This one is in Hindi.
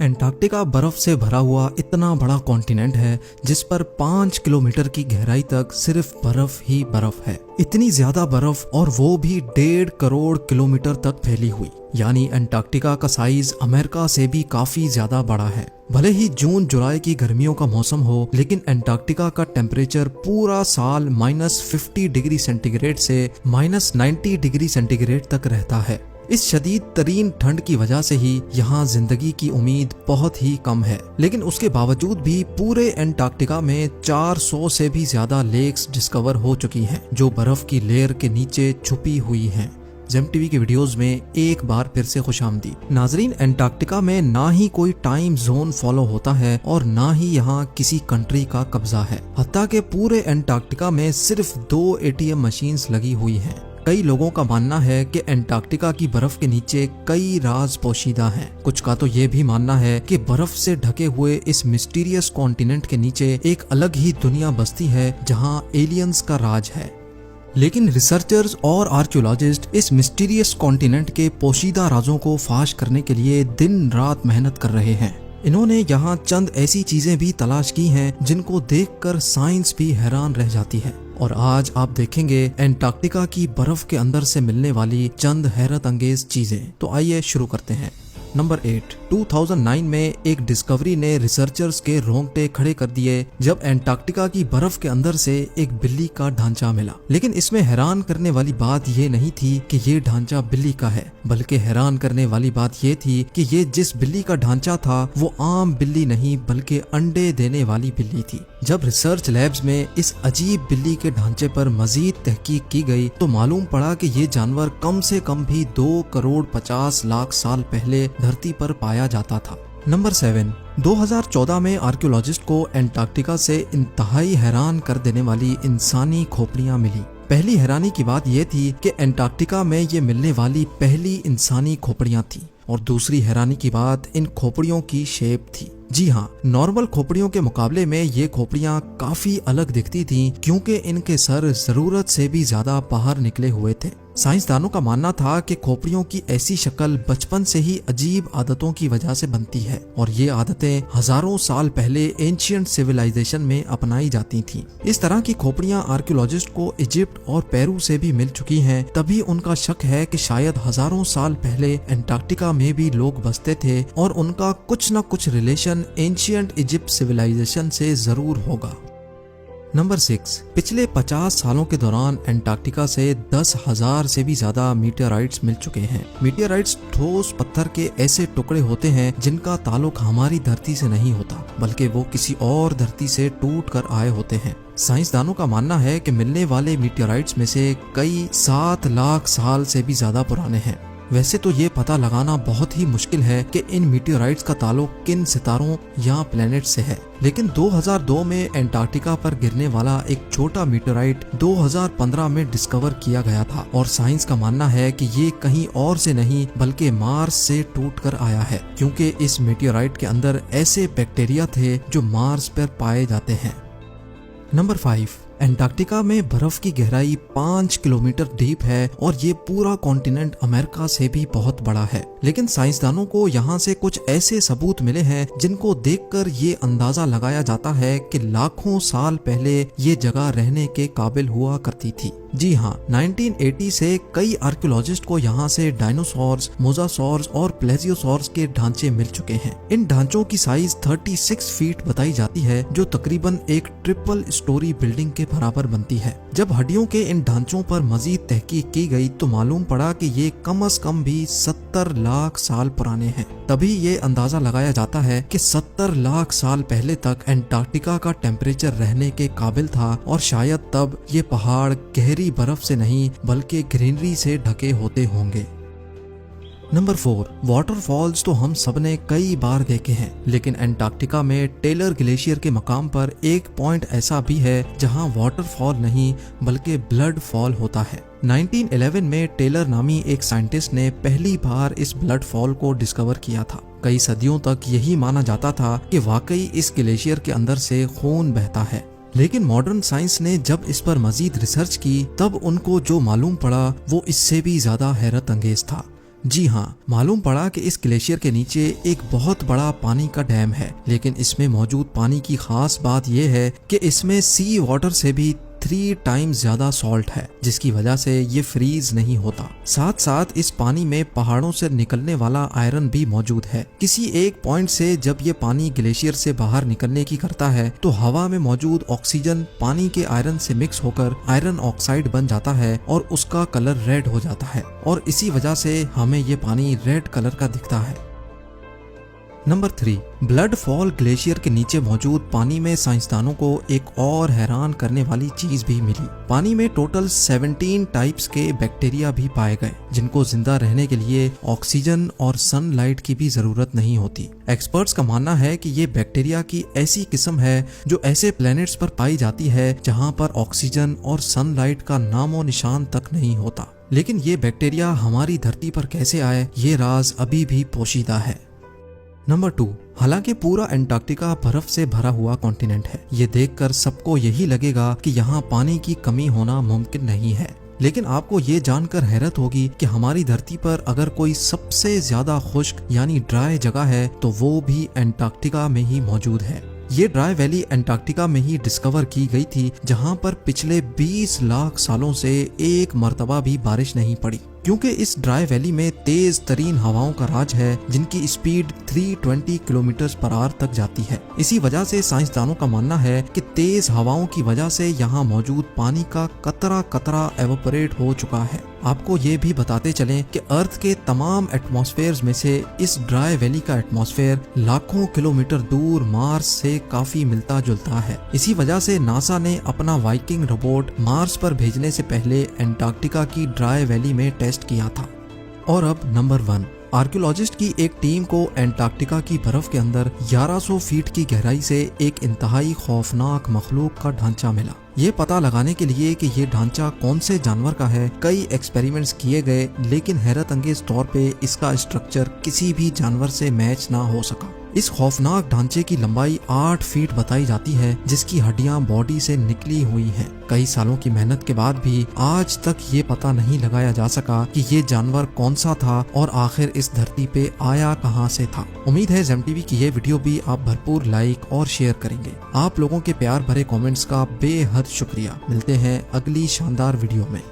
एंटार्क्टिका बर्फ से भरा हुआ इतना बड़ा कॉन्टिनेंट है जिस पर 5 किलोमीटर की गहराई तक सिर्फ बर्फ ही बर्फ है। इतनी ज्यादा बर्फ, और वो भी 1.5 करोड़ किलोमीटर तक फैली हुई। यानी एंटार्क्टिका का साइज अमेरिका से भी काफी ज्यादा बड़ा है। भले ही जून जुलाई की गर्मियों का मौसम हो, लेकिन एंटार्क्टिका का टेम्परेचर पूरा साल -50 डिग्री सेंटीग्रेड से -90 डिग्री सेंटीग्रेड तक रहता है। इस शदीद तरीन ठंड की वजह से ही यहाँ जिंदगी की उम्मीद बहुत ही कम है। लेकिन उसके बावजूद भी पूरे एंटार्क्टिका में 400 से भी ज्यादा लेक्स डिस्कवर हो चुकी हैं, जो बर्फ की लेयर के नीचे छुपी हुई हैं। जेम टीवी के वीडियोस में एक बार फिर से खुशामदीद। नाजरीन, एंटार्क्टिका में ना ही कोई टाइम जोन फॉलो होता है और ना ही यहाँ किसी कंट्री का कब्जा है। हत्ता के पूरे एंटार्क्टिका में सिर्फ 2 ATM मशीन्स लगी हुई हैं। कई लोगों का मानना है कि एंटार्क्टिका की बर्फ के नीचे कई राज पोशीदा हैं। कुछ का तो ये भी मानना है कि बर्फ से ढके हुए इस मिस्टीरियस कॉन्टिनेंट के नीचे एक अलग ही दुनिया बसती है जहां एलियंस का राज है। लेकिन रिसर्चर्स और आर्कियोलॉजिस्ट इस मिस्टीरियस कॉन्टिनेंट के पोशीदा राजों को फाश करने के लिए दिन रात मेहनत कर रहे हैं। इन्होंने यहाँ चंद ऐसी चीजें भी तलाश की हैं जिनको देखकर साइंस भी हैरान रह जाती है। और आज आप देखेंगे एंटार्क्टिका की बर्फ के अंदर से मिलने वाली चंद हैरत अंगेज चीजें। तो आइए शुरू करते हैं। नंबर 8। 2009 में एक डिस्कवरी ने रिसर्चर्स के रोंगटे खड़े कर दिए जब एंटार्क्टिका की बर्फ के अंदर से एक बिल्ली का ढांचा मिला। लेकिन इसमें हैरान करने वाली बात ये नहीं थी कि ये ढांचा बिल्ली का है, बल्कि हैरान करने वाली बात ये थी कि ये जिस बिल्ली का ढांचा था वो आम बिल्ली नहीं बल्कि अंडे देने वाली बिल्ली थी। जब रिसर्च लैब्स में इस अजीब बिल्ली के ढांचे पर मजीद तहकीक की गई तो मालूम पड़ा कि ये जानवर कम से कम भी 2 करोड़ 50 लाख साल पहले धरती पर पाया जाता था। नंबर 7। 2014 में आर्कियोलॉजिस्ट को एंटार्क्टिका से इंतहाई हैरान कर देने वाली इंसानी खोपड़ियां मिली। पहली हैरानी की बात यह थी कि एंटार्क्टिका में ये मिलने वाली पहली इंसानी खोपड़ियां थी, और दूसरी हैरानी की बात इन खोपड़ियों की शेप थी। जी हाँ, नॉर्मल खोपड़ियों के मुकाबले में ये खोपड़ियां काफी अलग दिखती थीं क्योंकि इनके सर जरूरत से भी ज्यादा बाहर निकले हुए थे। साइंसदानों का मानना था कि खोपड़ियों की ऐसी शक्ल बचपन से ही अजीब आदतों की वजह से बनती है, और ये आदतें हजारों साल पहले एंशिएंट सिविलाइजेशन में अपनाई जाती थीं। इस तरह की खोपड़ियां आर्कियोलॉजिस्ट को इजिप्ट और पेरू से भी मिल चुकी हैं। तभी उनका शक है कि शायद हजारों साल पहले एंटार्क्टिका में भी लोग बसते थे और उनका कुछ न कुछ रिलेशन एंशिएंट इजिप्ट सिविलाइजेशन से जरूर होगा। नंबर 6। पिछले 50 सालों के दौरान एंटार्क्टिका से 10,000 से भी ज्यादा मीटियोराइट्स मिल चुके हैं। मीटियोराइट्स ठोस पत्थर के ऐसे टुकड़े होते हैं जिनका ताल्लुक हमारी धरती से नहीं होता, बल्कि वो किसी और धरती से टूट कर आए होते हैं। साइंसदानों का मानना है कि मिलने वाले मीटियोराइट्स में से कई 7 लाख साल से भी ज्यादा पुराने हैं। वैसे तो ये पता लगाना बहुत ही मुश्किल है कि इन मीटियोराइट्स का ताल्लुक किन सितारों या प्लेनेट से है, लेकिन 2002 में एंटार्क्टिका पर गिरने वाला एक छोटा मीटियोराइट 2015 में डिस्कवर किया गया था, और साइंस का मानना है कि ये कहीं और से नहीं बल्कि मार्स से टूटकर आया है, क्योंकि इस मीटियोराइट के अंदर ऐसे बैक्टीरिया थे जो मार्स पर पाए जाते हैं। नंबर 5। एंटार्क्टिका में बर्फ की गहराई 5 किलोमीटर डीप है, और ये पूरा कॉन्टिनेंट अमेरिका से भी बहुत बड़ा है। लेकिन साइंसदानों को यहाँ से कुछ ऐसे सबूत मिले हैं जिनको देखकर ये अंदाजा लगाया जाता है कि लाखों साल पहले ये जगह रहने के काबिल हुआ करती थी। जी हाँ, 1980 से कई आर्कियोलॉजिस्ट को यहाँ से डायनासोर्स, मोजासोर्स और प्लेजियोसोर्स के ढांचे मिल चुके हैं। इन ढांचों की साइज 36 फीट बताई जाती है, जो तकरीबन एक ट्रिपल स्टोरी बिल्डिंग के बराबर बनती है। जब हड्डियों के इन ढांचों पर मजीद तहकीक की गई तो मालूम पड़ा कि ये कम से कम भी 70 लाख साल पुराने हैं। तभी ये अंदाजा लगाया जाता है कि 70 लाख साल पहले तक एंटार्क्टिका का टेम्परेचर रहने के काबिल था, और शायद तब ये पहाड़ गहरी बर्फ से नहीं बल्कि ग्रीनरी से ढके होते होंगे। नंबर 4। वाटरफॉल्स तो हम सबने कई बार देखे हैं, लेकिन एंटार्क्टिका में टेलर ग्लेशियर के मकाम पर एक पॉइंट ऐसा भी है जहां वाटरफॉल नहीं बल्कि ब्लड फॉल होता है। 1911 में टेलर नामी एक साइंटिस्ट ने पहली बार इस ब्लड फॉल को डिस्कवर किया था। कई सदियों तक यही माना जाता था कि वाकई इस ग्लेशियर के अंदर से खून बहता है, लेकिन मॉडर्न साइंस ने जब इस पर मजीद रिसर्च की तब उनको जो मालूम पड़ा वो इससे भी ज्यादा हैरत अंगेज था। जी हाँ, मालूम पड़ा कि इस ग्लेशियर के नीचे एक बहुत बड़ा पानी का डैम है, लेकिन इसमें मौजूद पानी की खास बात यह है कि इसमें सी वाटर से भी 3 टाइम्स ज्यादा सॉल्ट है, जिसकी वजह से ये फ्रीज नहीं होता। साथ साथ इस पानी में पहाड़ों से निकलने वाला आयरन भी मौजूद है। किसी एक पॉइंट से जब ये पानी ग्लेशियर से बाहर निकलने की करता है तो हवा में मौजूद ऑक्सीजन पानी के आयरन से मिक्स होकर आयरन ऑक्साइड बन जाता है और उसका कलर रेड हो जाता है, और इसी वजह से हमें ये पानी रेड कलर का दिखता है। नंबर 3, ब्लड फॉल ग्लेशियर के नीचे मौजूद पानी में साइंसदानों को एक और हैरान करने वाली चीज भी मिली। पानी में टोटल 17 टाइप्स के बैक्टीरिया भी पाए गए, जिनको जिंदा रहने के लिए ऑक्सीजन और सनलाइट की भी जरूरत नहीं होती। एक्सपर्ट्स का मानना है कि ये बैक्टीरिया की ऐसी किस्म है जो ऐसे प्लैनेट्स पर पाई जाती है जहाँ पर ऑक्सीजन और सनलाइट का नामो निशान तक नहीं होता। लेकिन ये बैक्टीरिया हमारी धरती पर कैसे आए, ये राज अभी भी पोशीदा है। नंबर 2, हालांकि पूरा एंटार्क्टिका बर्फ से भरा हुआ कॉन्टिनेंट है, ये देखकर सबको यही लगेगा कि यहाँ पानी की कमी होना मुमकिन नहीं है। लेकिन आपको ये जानकर हैरत होगी कि हमारी धरती पर अगर कोई सबसे ज्यादा खुश्क यानी ड्राई जगह है तो वो भी एंटार्क्टिका में ही मौजूद है। ये ड्राई वैली एंटार्क्टिका में ही डिस्कवर की गई थी, जहाँ पर पिछले 20 लाख सालों से एक मर्तबा भी बारिश नहीं पड़ी, क्योंकि इस ड्राई वैली में तेज तरीन हवाओं का राज है जिनकी स्पीड 320 किलोमीटर पर आवर तक जाती है। इसी वजह से साइंसदानों का मानना है कि तेज हवाओं की वजह से यहाँ मौजूद पानी का कतरा कतरा एवोपरेट हो चुका है। आपको ये भी बताते चलें कि अर्थ के तमाम एटमॉस्फेयर्स में से इस ड्राई वैली का एटमॉस्फेयर लाखों किलोमीटर दूर मार्स से काफी मिलता जुलता है। इसी वजह से नासा ने अपना वाइकिंग रोबोट मार्स पर भेजने से पहले एंटार्क्टिका की ड्राई वैली में टेस्ट किया था। और अब नंबर 1, आर्कियोलॉजिस्ट की एक टीम को एंटार्क्टिका की बर्फ के अंदर 1100 फीट की गहराई से एक इंतहाई खौफनाक मखलूक का ढांचा मिला। ये पता लगाने के लिए कि ये ढांचा कौन से जानवर का है, कई एक्सपेरिमेंट्स किए गए, लेकिन हैरत अंगेज तौर पे इसका स्ट्रक्चर किसी भी जानवर से मैच ना हो सका। इस खौफनाक ढांचे की लंबाई 8 फीट बताई जाती है, जिसकी हड्डियां बॉडी से निकली हुई हैं। कई सालों की मेहनत के बाद भी आज तक ये पता नहीं लगाया जा सका कि ये जानवर कौन सा था और आखिर इस धरती पे आया कहां से था। उम्मीद है जेम टीवी की ये वीडियो भी आप भरपूर लाइक और शेयर करेंगे। आप लोगों के प्यार भरे कमेंट्स का बेहद शुक्रिया। मिलते हैं अगली शानदार वीडियो में।